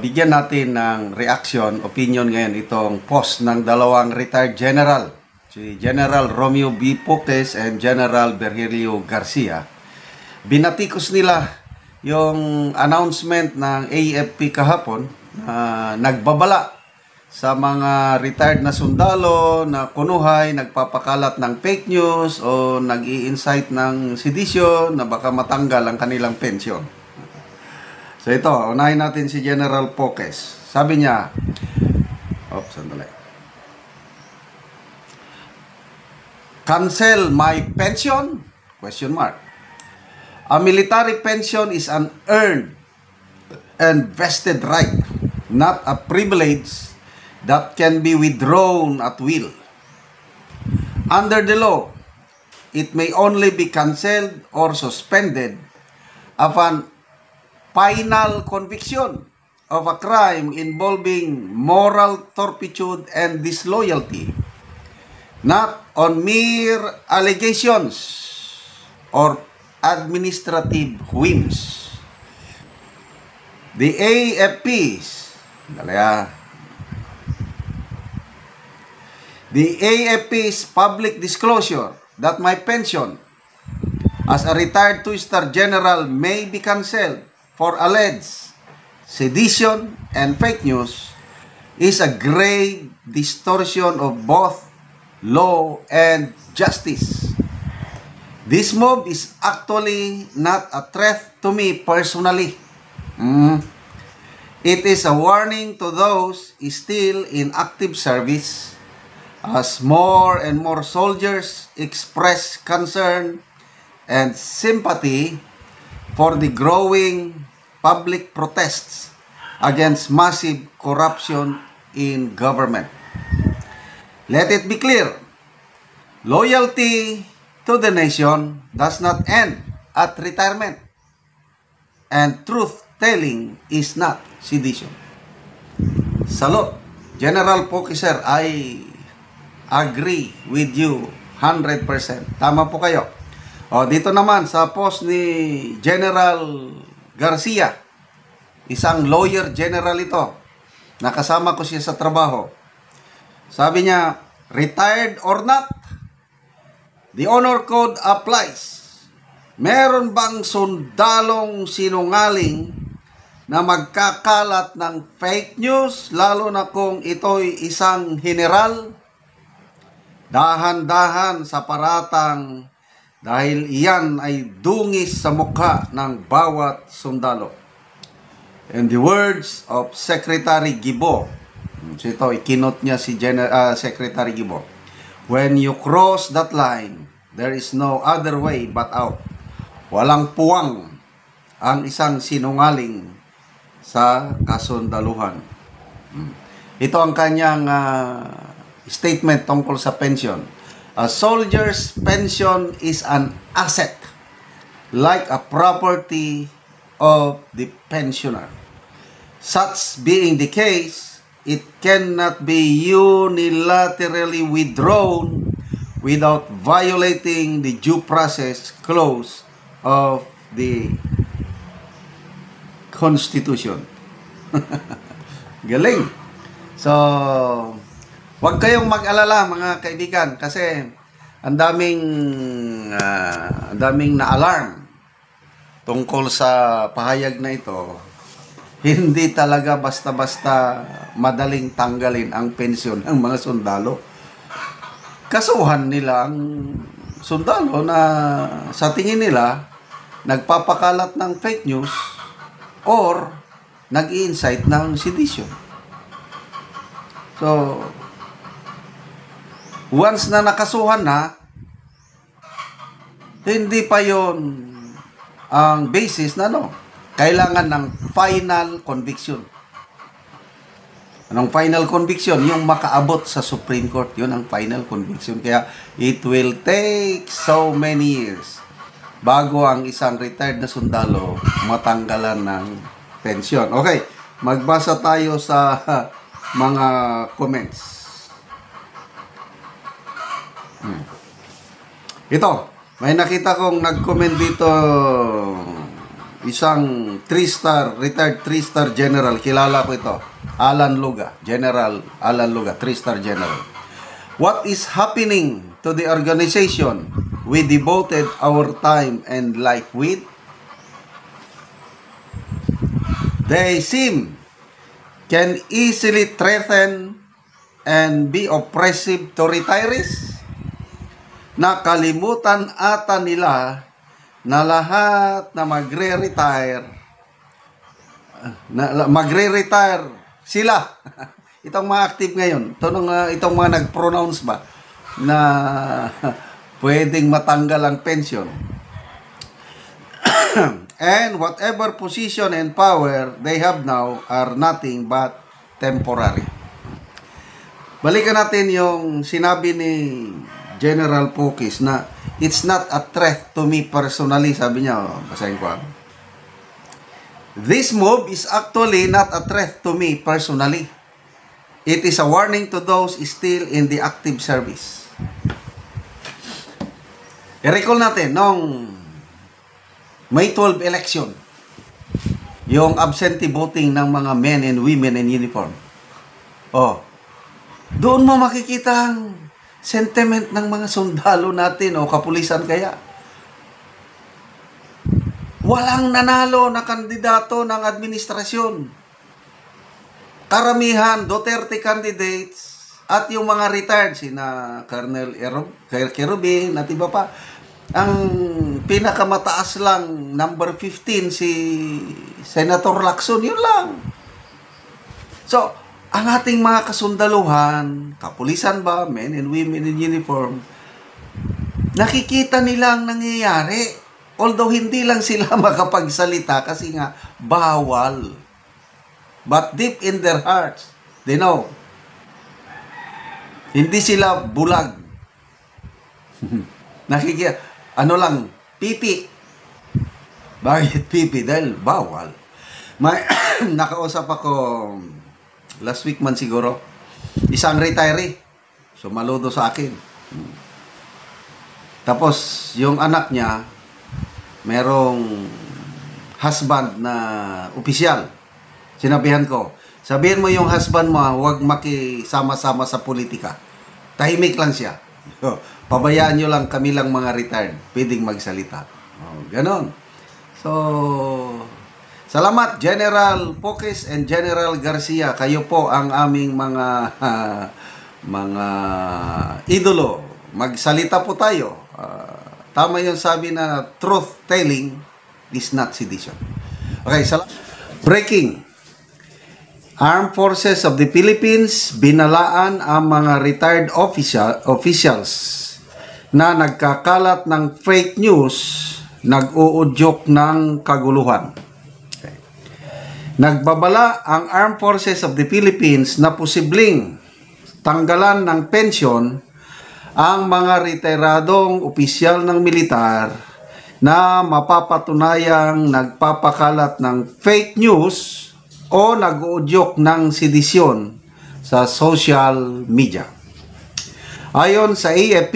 bigyan natin ng reaction, opinion ngayon itong post ng dalawang retired general, si General Romeo B. Poques and General Virgilio Garcia. Binatikos nila yung announcement ng AFP kahapon na nagbabala sa mga retired na sundalo na kunuhay, nagpapakalat ng fake news o nag-i-incite ng sedition na baka matanggal ang kanilang pensyon. So ito, unahin natin si General Poques. Sabi niya, sandali. Cancel my pension? Question mark. A military pension is an earned and vested right, not a privilege that can be withdrawn at will. Under the law, it may only be cancelled or suspended upon final conviction of a crime involving moral turpitude and disloyalty, not on mere allegations or administrative whims. The AFP's public disclosure that my pension as a retired two-star general may be cancelled for alleged sedition and fake news is a grave distortion of both law and justice. This move is actually not a threat to me personally. It is a warning to those still in active service, as more and more soldiers express concern and sympathy for the growing public protests against massive corruption in government. Let it be clear, loyalty to the nation does not end at retirement, and truth-telling is not sedition. Salute, General Poques, sir, I agree with you 100%. Tama po kayo. Dito naman sa post ni General Garcia, isang lawyer general ito. Nakasama ko siya sa trabaho. Sabi niya, retired or not, the honor code applies. Meron bang sundalong sinungaling na magkakalat ng fake news, lalo na kung ito'y isang general? Dahan-dahan sa paratang dahil iyan ay dungis sa mukha ng bawat sundalo. In the words of Secretary Guibo, so ito, ikinot niya si Secretary Guibo, when you cross that line, there is no other way but out. Walang puwang ang isang sinungaling sa kasundaluhan. Ito ang kanyang statement tungkol sa pension. A soldier's pension is an asset, like a property of the pensioner. Such being the case, it cannot be unilaterally withdrawn without violating the due process clause of the Constitution. Galing. So, huwag kayong mag-alala mga kaibigan kasi ang daming na-alarm tungkol sa pahayag na ito. Hindi talaga basta-basta madaling tanggalin ang pensyon ng mga sundalo. Kasuhan nila ang sundalo na sa tingin nila nagpapakalat ng fake news or nag-i-incite ng sedition. So, once na nakasuhan na, hindi pa yon ang basis na kailangan ng final conviction. Anong final conviction? Yung makaabot sa Supreme Court. Yun ang final conviction. Kaya it will take so many years bago ang isang retired na sundalo matanggalan ng pensyon. Okay, magbasa tayo sa mga comments. Ito, may nakita kong nag-comment dito isang retired 3-star general, kilala ko ito, General Alan Luga, 3-star general. What is happening to the organization we devoted our time and life with? They can easily threaten and be oppressive to retirees. Nakalimutan ata nila na lahat na magre-retire sila. Itong mga active ngayon, itong mga nag-pronounce ba na pwedeng matanggal ang pension. And whatever position and power they have now are nothing but temporary. Balikan natin yung sinabi ni General Pukis na it's not a threat to me personally. Sabi niya, basahin ko. This move is actually not a threat to me personally. It is a warning to those still in the active service. I-recall natin, nung May 12 election, yung absentee voting ng mga men and women in uniform. Doon mo makikita ang sentiment ng mga sundalo natin o kapulisan kaya. Walang nanalo na kandidato ng administrasyon. Karamihan, Duterte candidates at yung mga retired, sina Colonel Kerubin at iba pa. Ang pinakamataas lang, number 15, si Senator Lacson, yun lang. So, ang ating mga kasundaluhan, kapulisan ba, men and women in uniform, nakikita nilang nangyayari. Although hindi lang sila makapagsalita kasi nga bawal. But deep in their hearts, they know. Hindi sila bulag. Pipi. Bakit pipi? Dahil bawal. May nakausap ako last week man siguro, isang retiree, sumaludo sa akin. Tapos, yung anak niya, merong husband na opisyal. Sinabihan ko, sabihin mo yung husband mo, huwag makisama-sama sa politika. Tahimik lang siya. Pabayaan nyo lang, kami lang mga retired, pwedeng magsalita. Ganon. So, salamat, General Pukis and General Garcia. Kayo po ang aming mga idolo. Magsalita po tayo. Tama yung sabi na truth telling is not sedition. Okay, breaking. Armed Forces of the Philippines binalaan ang mga retired officials na nagkakalat ng fake news, nag-uudyok ng kaguluhan. Nagbabala ang Armed Forces of the Philippines na posibleng tanggalan ng pensyon ang mga retiradong opisyal ng militar na mapapatunayang nagpapakalat ng fake news o nag-uudyok ng sedisyon sa social media. Ayon sa AFP,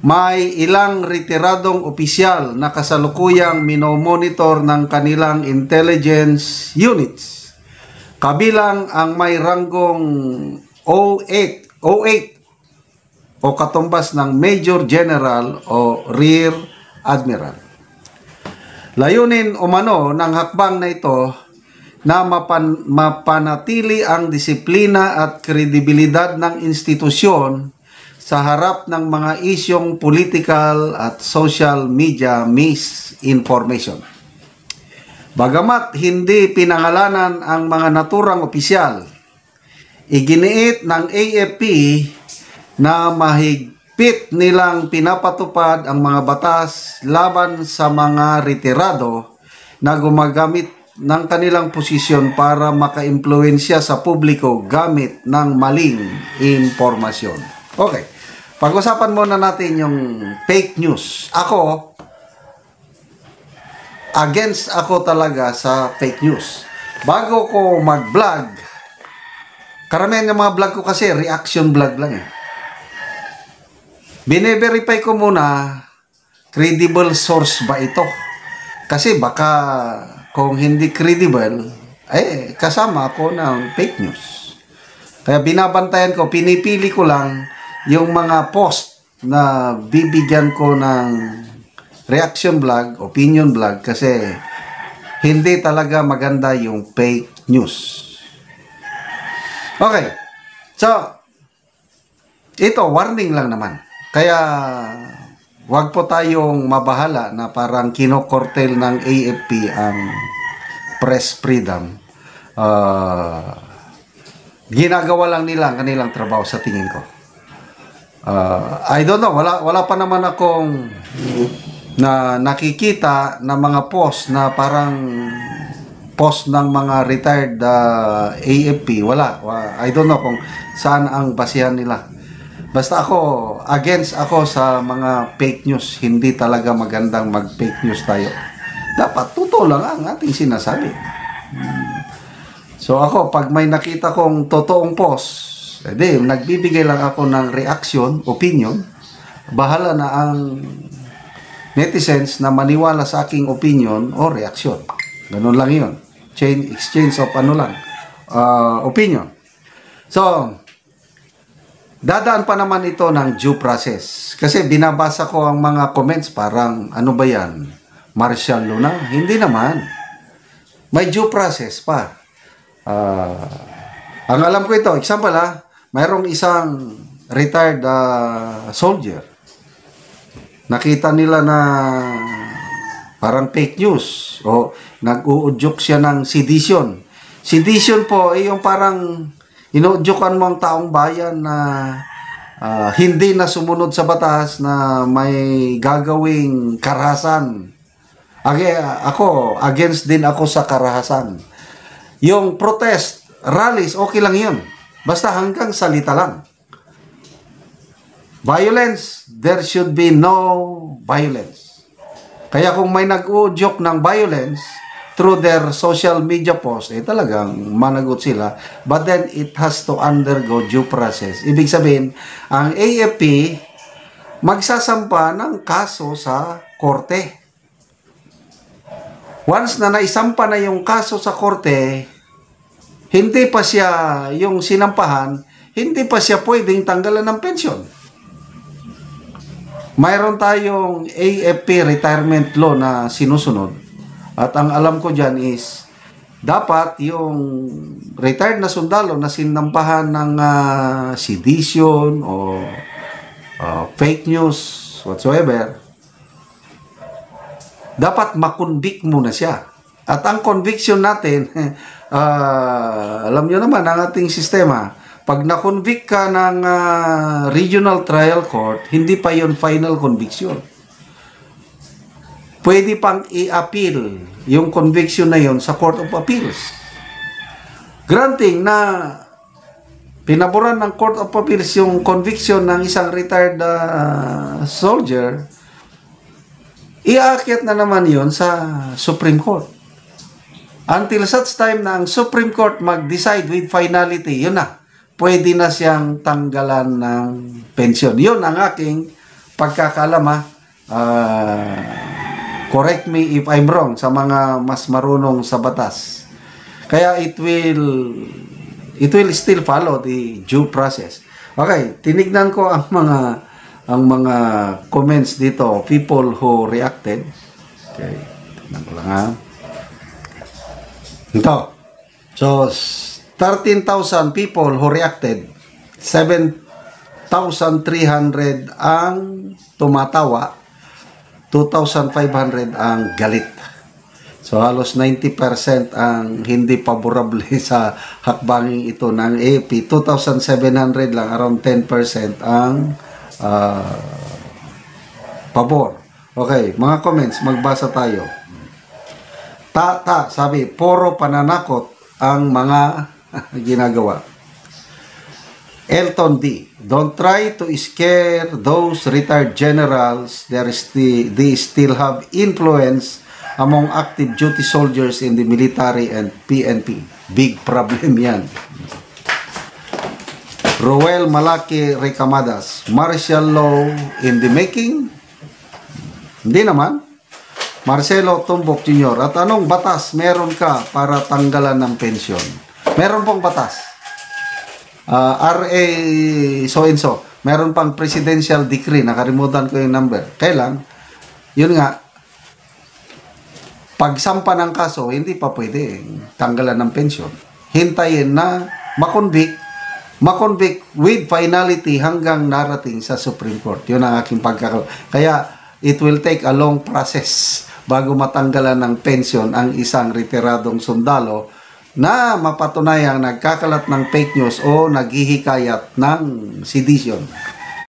may ilang retiradong opisyal na kasalukuyang minomonitor ng kanilang intelligence units. Kabilang ang may ranggong 08 o katumbas ng Major General o Rear Admiral. Layunin umano ng hakbang na ito na mapanatili ang disiplina at kredibilidad ng institusyon sa harap ng mga isyong political at social media misinformation. Bagamat hindi pinangalanan ang mga naturang opisyal, iginiit ng AFP na mahigpit nilang pinapatupad ang mga batas laban sa mga retirado na gumagamit ng kanilang posisyon para makaimpluwensya sa publiko gamit ng maling impormasyon. Okay, pag-usapan muna natin yung fake news. Against ako talaga sa fake news. Bago ko mag-vlog, karamihan ng mga vlog ko kasi reaction vlog lang eh. Bine-verify ko muna, credible source ba ito? Kasi baka kung hindi credible, kasama ako ng fake news. Kaya binabantayan ko, pinipili ko lang yung mga post na bibigyan ko ng reaction vlog, opinion vlog, kasi hindi talaga maganda yung fake news. Okay. So, ito, warning lang naman. Kaya, wag po tayong mabahala na parang kinokortel ng AFP ang press freedom. Ginagawa lang nila ang kanilang trabaho sa tingin ko. I don't know, wala pa naman akong na nakikita na mga post na parang post ng mga retired AFP. Wala. I don't know kung saan ang basihan nila. Basta ako, against ako sa mga fake news. Hindi talaga magandang mag-fake news tayo. Dapat totoo lang ang ating sinasabi. So ako, pag may nakita kong totoong post, nagbibigay lang ako ng reaction, opinion. Bahala na ang netizens na maniwala sa aking opinion o reaction. Ganun lang yun. Exchange of opinion. So, dadaan pa naman ito ng due process. Kasi binabasa ko ang mga comments, parang, ano ba yan? Martial law na? Hindi naman. May due process pa. Ang alam ko ito, example mayroong isang retired soldier. Nakita nila na parang fake news o nag-uudyok siya ng sedition. Sedition po ay yung parang inuudyokan mo ang taong bayan na hindi na sumunod sa batas, na may gagawing karahasan. Ako, against din ako sa karahasan. Yung protest, rallies, okay lang yun. Basta hanggang salita lang. Violence, there should be no violence. Kaya kung may nag-uudyok ng violence through their social media post, talagang managot sila. But then, it has to undergo due process. Ibig sabihin, ang AFP magsasampa ng kaso sa korte. Once na naisampa na yung kaso sa korte, hindi pa siya, yung sinampahan, hindi pa siya pwedeng tanggalan ng pensyon. Mayroon tayong AFP retirement law na sinusunod. At ang alam ko dyan is, dapat yung retired na sundalo na sinampahan ng sedition o fake news whatsoever, dapat makonvict muna siya. At ang conviction natin, alam nyo naman ang ating sistema, pag na-convict ka ng regional trial court, hindi pa yon final conviction. Pwede pang i-appeal yung conviction na yon sa Court of Appeals. Granting na pinaboran ng Court of Appeals yung conviction ng isang retired soldier, iaakyat na naman yon sa Supreme Court. Until such time na ang Supreme Court mag-decide with finality, yun na. Pwede na siyang tanggalan ng pensyon. Yun ang aking pagkakalama. Correct me if I'm wrong sa mga mas marunong sa batas. Kaya it will still follow the due process. Okay, tinignan ko ang mga comments dito, people who reacted. Okay, tignan ko lang Ito. So, 13,000 people who reacted. 7,300 ang tumatawa. 2,500 ang galit. So, halos 90% ang hindi favorable sa hakbanging ito ng AFP. 2,700 lang, around 10% ang pabor. Okay, mga comments, magbasa tayo. Sabi, puro pananakot ang mga ginagawa. Elton D. Don't try to scare those retired generals. They still have influence among active duty soldiers in the military and PNP. Big problem yan. Roel Malaki Recamadas. Martial law in the making? Hindi naman. Marcelo Tumbok Jr. At anong batas meron ka para tanggalan ng pensyon? Meron pong batas. RA so-and-so. Meron pang presidential decree. Nakalimutan ko yung number. Kailan? Yun nga, pagsampa ng kaso, hindi pa pwede tanggalan ng pensyon. Hintayin na makonvict with finality hanggang narating sa Supreme Court. Yun ang aking Kaya, it will take a long process bago matanggalan ng pensyon ang isang retiradong sundalo na mapatunayang nagkakalat ng fake news o naghihikayat ng sedition.